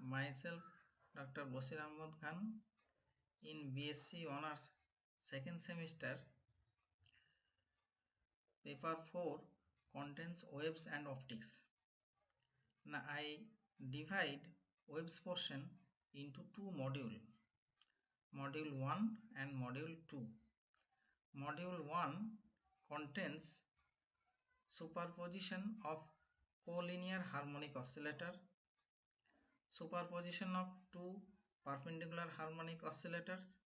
Myself, Dr. Basir-Ahamed-Khan, in BSc Honours second semester, paper 4 contains waves and optics. Now I divide waves portion into two modules, module 1 and module 2. Module 1 contains superposition of collinear harmonic oscillator, superposition of two perpendicular harmonic oscillators,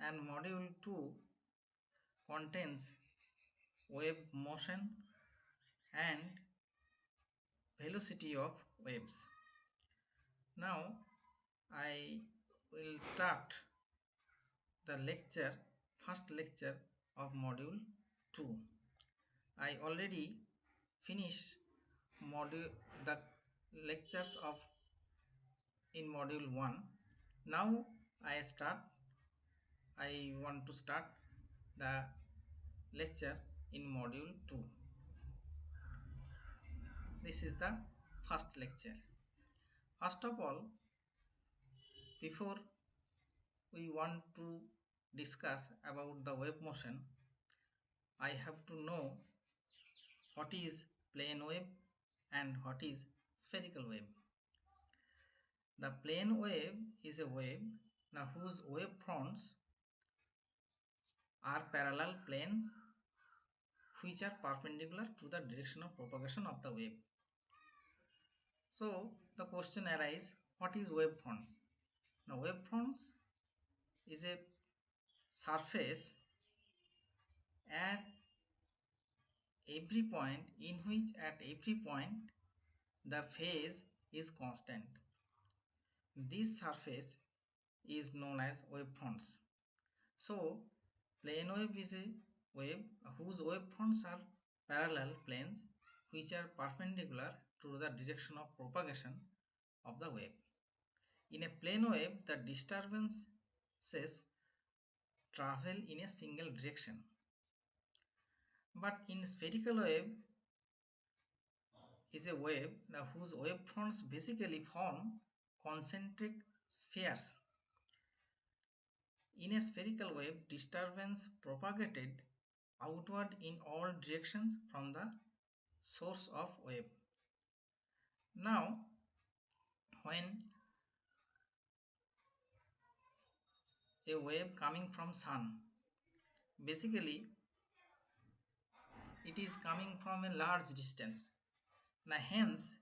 and module 2 contains wave motion and velocity of waves. Now I will start the first lecture of module 2. I already finished the lectures of in module 1. Now I want to start the lecture in module 2. This is the first lecture. First of all, before we want to discuss about the wave motion, I have to know what is plane wave and what is spherical wave. The plane wave is a wave now whose wave fronts are parallel planes which are perpendicular to the direction of propagation of the wave. So the question arises, what is wave fronts? Now wave fronts is a surface at every point in which at every point the phase is constant. This surface is known as wave fronts. So plane wave is a wave whose wave fronts are parallel planes which are perpendicular to the direction of propagation of the wave. In a plane wave, the disturbances travel in a single direction. But in spherical wave is a wave whose wave fronts basically form concentric spheres. In a spherical wave, disturbance propagated outward in all directions from the source of wave. Now, when a wave coming from sun, basically it is coming from a large distance. Now hence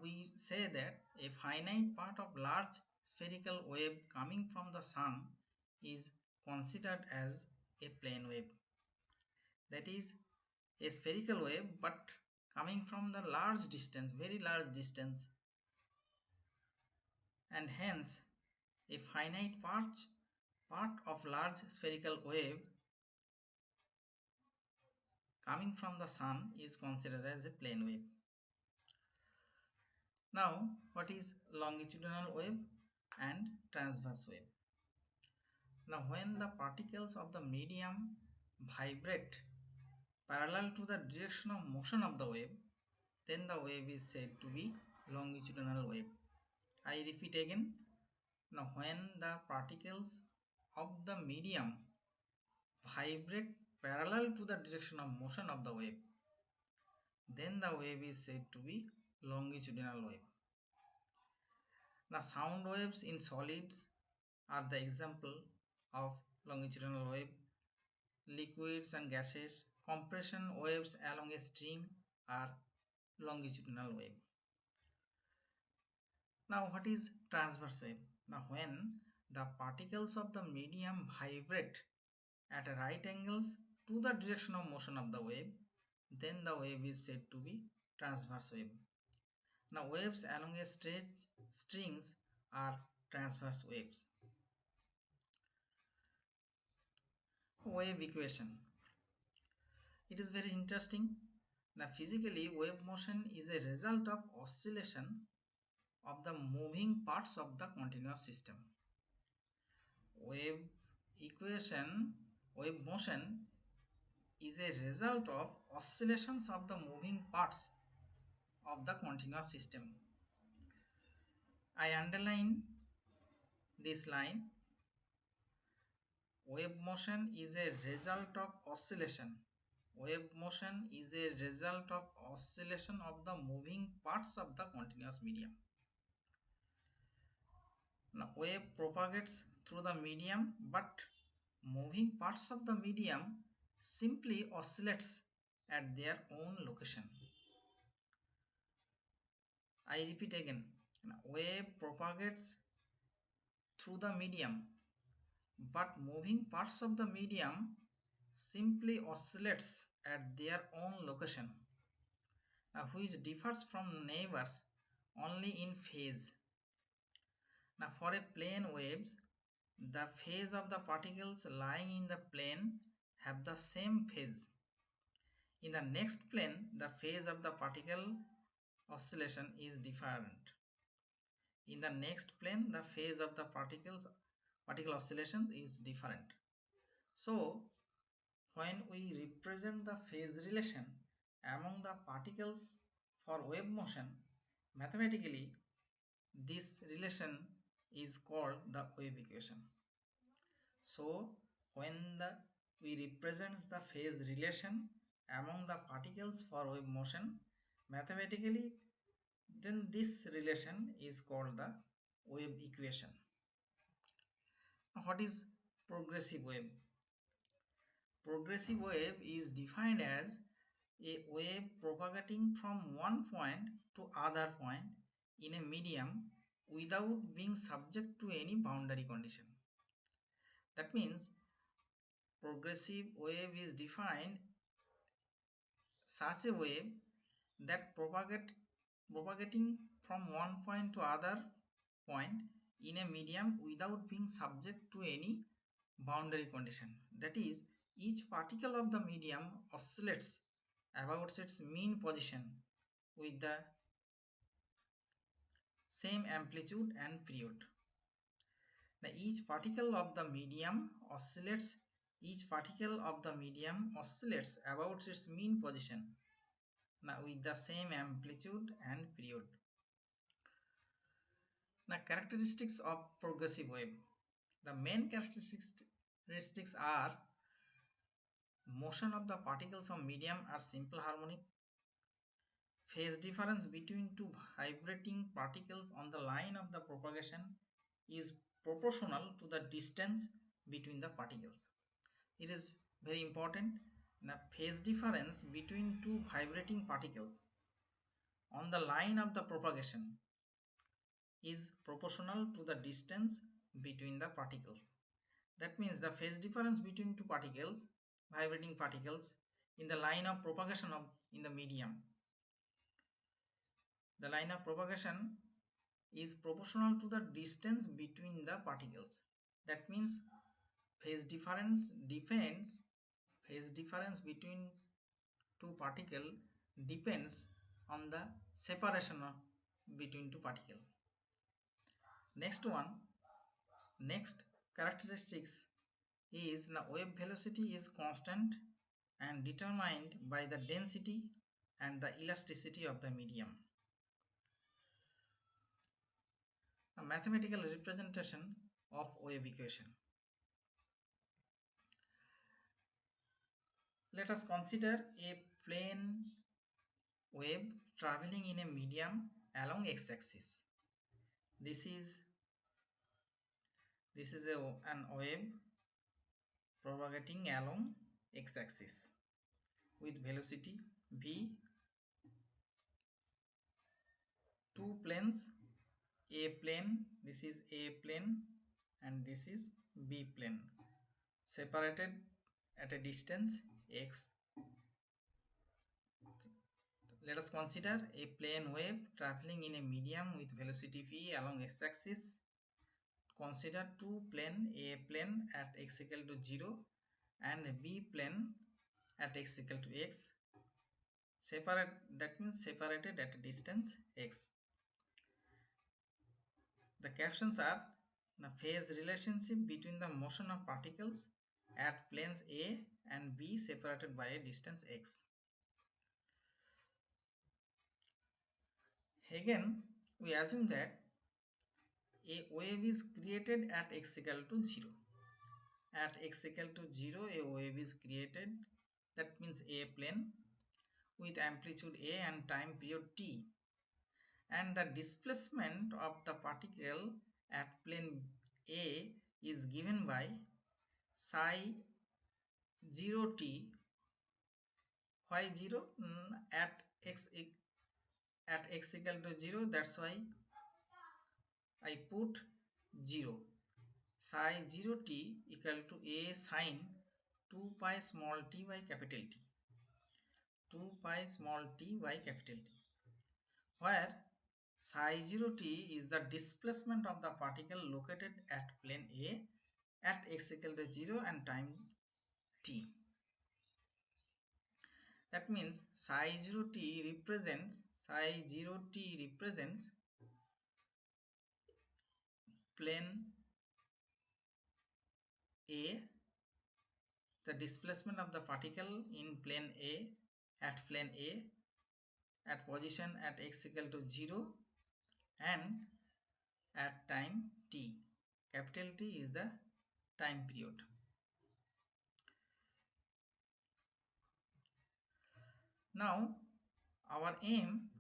we say that a finite part of large spherical wave coming from the sun is considered as a plane wave. That is a spherical wave but coming from the large distance, very large distance, and hence a finite part of large spherical wave coming from the sun is considered as a plane wave. Now, what is longitudinal wave and transverse wave? Now, when the particles of the medium vibrate parallel to the direction of motion of the wave, then the wave is said to be longitudinal wave. I repeat again. Now, when the particles of the medium vibrate parallel to the direction of motion of the wave, then the wave is said to be longitudinal wave. Now sound waves in solids are the example of longitudinal wave. Liquids and gases, compression waves along a stream are longitudinal wave. Now what is transverse wave? Now when the particles of the medium vibrate at right angles to the direction of motion of the wave, then the wave is said to be transverse wave. Now waves along a strings are transverse waves. Wave equation. It is very interesting. Now physically wave motion is a result of oscillations of the moving parts of the continuous system. Wave motion is a result of oscillations of the moving parts of the continuous system. I underline this line. Wave motion is a result of oscillation. Wave motion is a result of oscillation of the moving parts of the continuous medium. Now, wave propagates through the medium, but moving parts of the medium simply oscillates at their own location. I repeat again, wave propagates through the medium, but moving parts of the medium simply oscillates at their own location, which differs from neighbors only in phase. Now for a plane waves, the phase of the particles lying in the plane have the same phase. In the next plane, the phase of the particle oscillation is different. In the next plane, the phase of the particle oscillations is different. So when we represent the phase relation among the particles for wave motion, mathematically this relation is called the wave equation. So when we represent the phase relation among the particles for wave motion, mathematically then this relation is called the wave equation. What is progressive wave? Progressive wave is defined as a wave propagating from one point to other point in a medium without being subject to any boundary condition. That means progressive wave is defined such a wave that propagating from one point to other point in a medium without being subject to any boundary condition. That is, each particle of the medium oscillates about its mean position with the same amplitude and period. Now each particle of the medium oscillates about its mean position now with the same amplitude and period. Now characteristics of progressive wave. The main characteristics are motion of the particles of medium are simple harmonic. Phase difference between two vibrating particles on the line of the propagation is proportional to the distance between the particles. It is very important. Now, phase difference between two vibrating particles on the line of the propagation is proportional to the distance between the particles. That means the phase difference between two particles, vibrating particles, in the line of propagation in the medium. The line of propagation is proportional to the distance between the particles. That means phase difference between two particles depends on the separation between two particles. Next characteristics is the wave velocity is constant and determined by the density and the elasticity of the medium. A mathematical representation of wave equation. Let us consider a plane wave traveling in a medium along x-axis. This is an wave propagating along x-axis with velocity v. Two planes, a plane, this is a plane and this is b plane, separated at a distance x. Let us consider a plane wave traveling in a medium with velocity v along x-axis. Consider two plane, a plane at x equal to 0 and a b plane at x equal to x. That means separated at a distance x. The captions are the phase relationship between the motion of particles at planes A and B separated by a distance x. Again, we assume that a wave is created at x equal to 0. At x equal to 0, a wave is created. That means a plane with amplitude a and time period t. And the displacement of the particle at plane A is given by psi 0t. Why 0? At x equal to 0, that's why I put 0. Psi 0t equal to a sine 2 pi small t by capital T. 2 pi small t by capital T, where psi 0t is the displacement of the particle located at plane A at x equal to 0 and time t. That means psi 0t represents plane A, the displacement of the particle in plane A at plane A at position at x equal to 0 and at time t. Capital T is the time period. Now our aim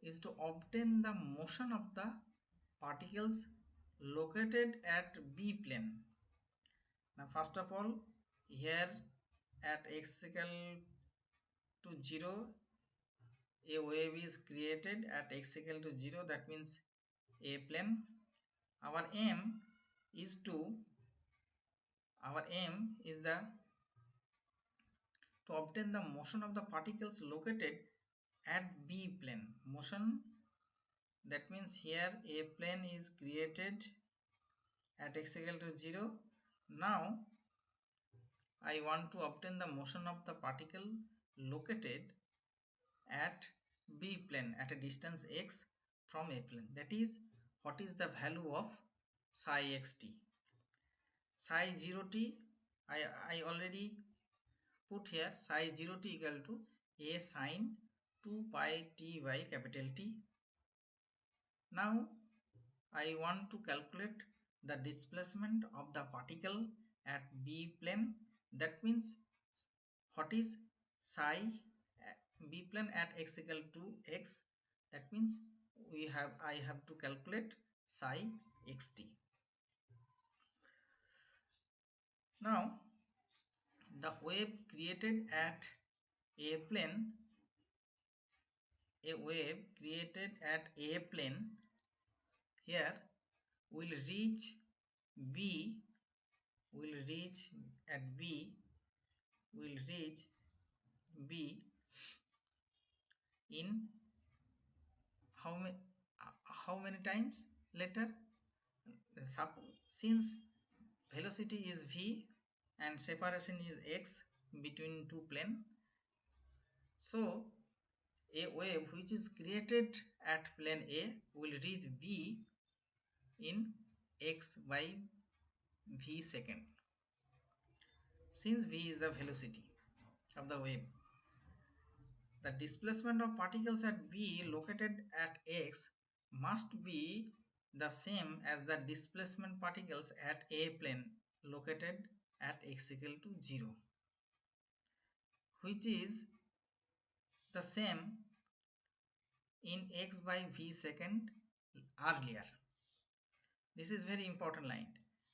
is to obtain the motion of the particles located at B plane. Now first of all, here at x equal to 0, a wave is created at x equal to 0, that means A plane. Our aim is the to obtain the motion of the particles located at B plane. Motion, that means here A plane is created at x equal to 0. Now I want to obtain the motion of the particle located at B plane at a distance x from A plane. That is, what is the value of psi xt? Psi 0t, I already put here psi 0t equal to a sine 2 pi t by capital T. Now I want to calculate the displacement of the particle at B plane. That means what is psi B plane at x equal to x? That means I have to calculate psi xt. Now the wave created at A plane here will reach B will reach at B will reach B in how many times later? Since velocity is v and separation is x between two planes, so a wave which is created at plane A will reach B in x by v second, since v is the velocity of the wave. The displacement of particles at B located at x must be the same as the displacement particles at A plane located at x equal to 0, which is the same in x by v second earlier. This is very important line.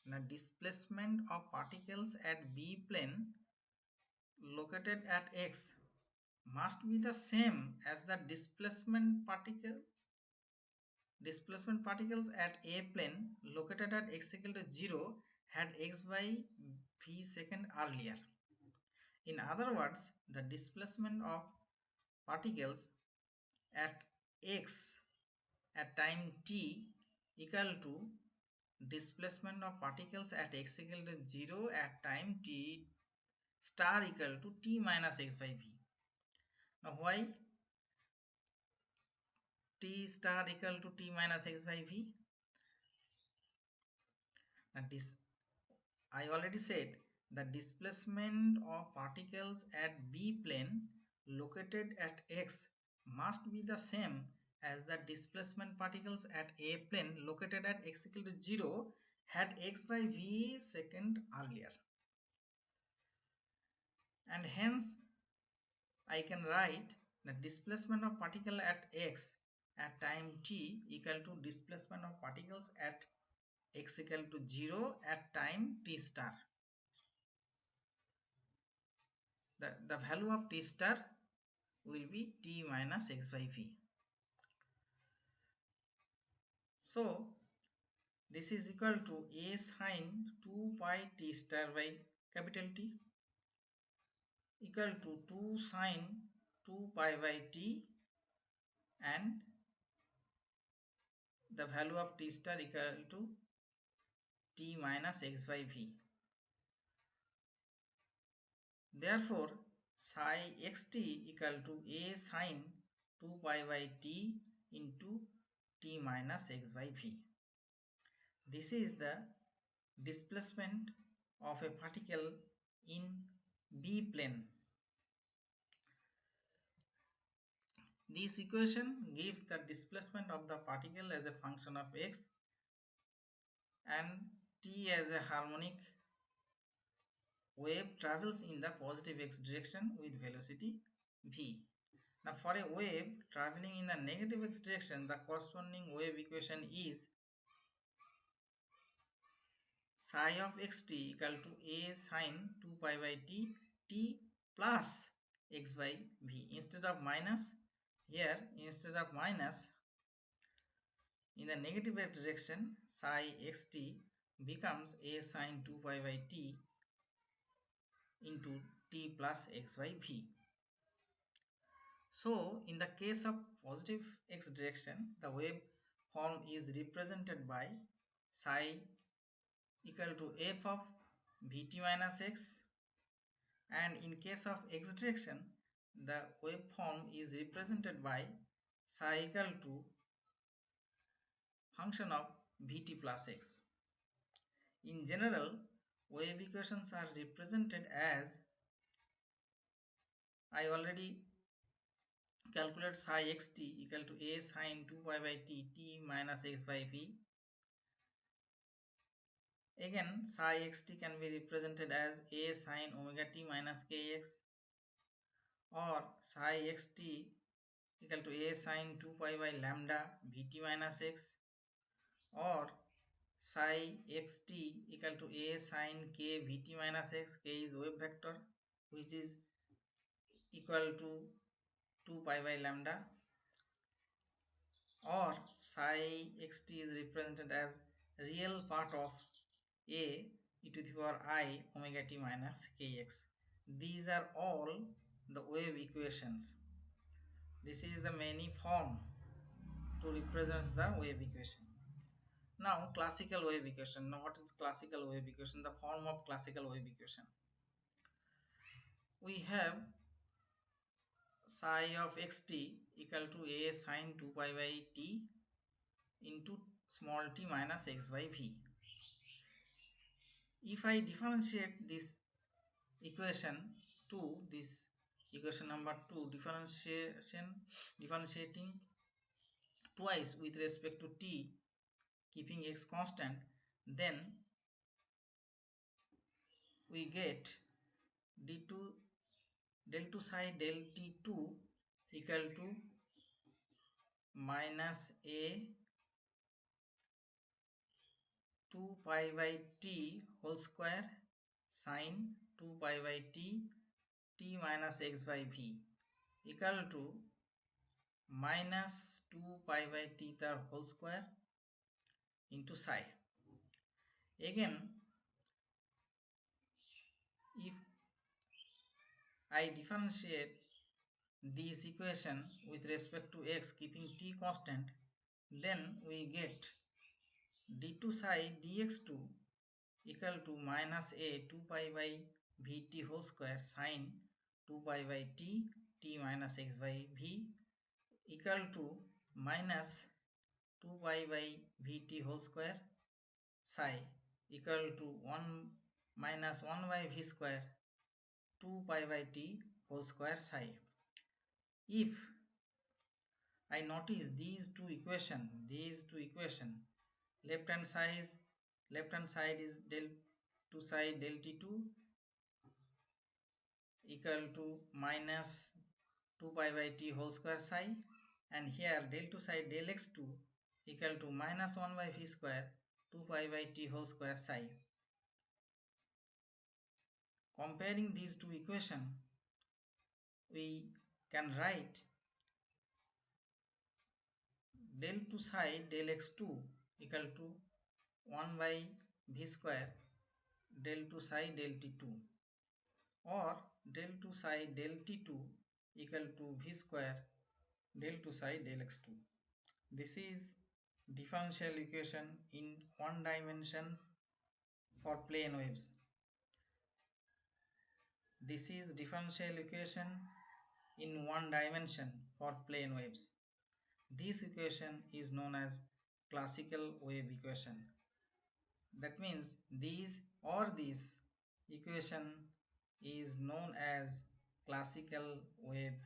Now displacement of particles at B plane located at x must be the same as the displacement particles at A plane located at x equal to 0 had x by v second earlier. In other words, the displacement of particles at x at time t equal to displacement of particles at x equal to 0 at time t star equal to t minus x by v. Now why t star equal to t minus x by v? And this I already said the displacement of particles at B plane located at x must be the same as the displacement particles at a plane located at x equal to 0 had x by v second earlier, and hence I can write the displacement of particle at x at time t equal to displacement of particles at x equal to 0 at time t star. The value of t star will be t minus x by v. So this is equal to a sine 2 pi t star by capital T equal to 2 sine 2 pi by t, and the value of t star equal to t minus x by v. Therefore, psi xt equal to a sine 2 pi by t into t minus x by v. This is the displacement of a particle in B plane. This equation gives the displacement of the particle as a function of x and t as a harmonic wave travels in the positive x direction with velocity v. Now for a wave traveling in the negative x direction, the corresponding wave equation is psi of xt equal to a sine 2 pi by t plus x by v. Instead of minus, in the negative x direction, psi xt becomes a sine 2 pi by t into t plus x by v. So in the case of positive x direction, the wave form is represented by psi equal to f of vt minus x, and in case of x direction, the wave form is represented by psi equal to function of vt plus x. In general, wave equations are represented as, I already calculate psi xt equal to a sine 2 pi by t minus x by v. Again, psi xt can be represented as a sine omega t minus kx, or psi xt equal to a sine 2 pi by lambda vt minus x, or psi xt equal to a sine k vt minus x. K is wave vector which is equal to 2 pi by lambda, or psi xt is represented as real part of a e to the power I omega t minus kx. These are all the wave equations. This is the many form to represent the wave equation. Now classical wave equation. Now what is classical wave equation? The form of classical wave equation. We have psi of xt equal to a sine 2 pi by t into small t minus x by v. If I differentiate this equation to this equation number 2, differentiating twice with respect to t, keeping x constant, then we get d2 del 2 psi del t2 equal to minus a 2 pi by t whole square sine 2 pi by t minus x by v equal to minus 2 pi by t the whole square into psi. Again, if I differentiate this equation with respect to x keeping t constant, then we get d2 psi dx2 equal to minus a 2 pi by vt whole square sine 2 pi by t minus x by v equal to minus 2 pi by vt whole square psi equal to 1 minus 1 by v square 2 pi by t whole square psi. If I notice these two equation. Left hand side is del 2 psi del t2 equal to minus 2 pi by t whole square psi, and here del 2 psi del x2 equal to minus 1 by v square 2 pi by t whole square psi. Comparing these two equations, we can write del 2 psi del x2 equal to 1 by v square del 2 psi del t2, or del 2 psi del t2 equal to v square del 2 psi del x2. This is differential equation in one dimension for plane waves. This is differential equation in one dimension for plane waves. This equation is known as classical wave equation. That means this equation is known as classical wave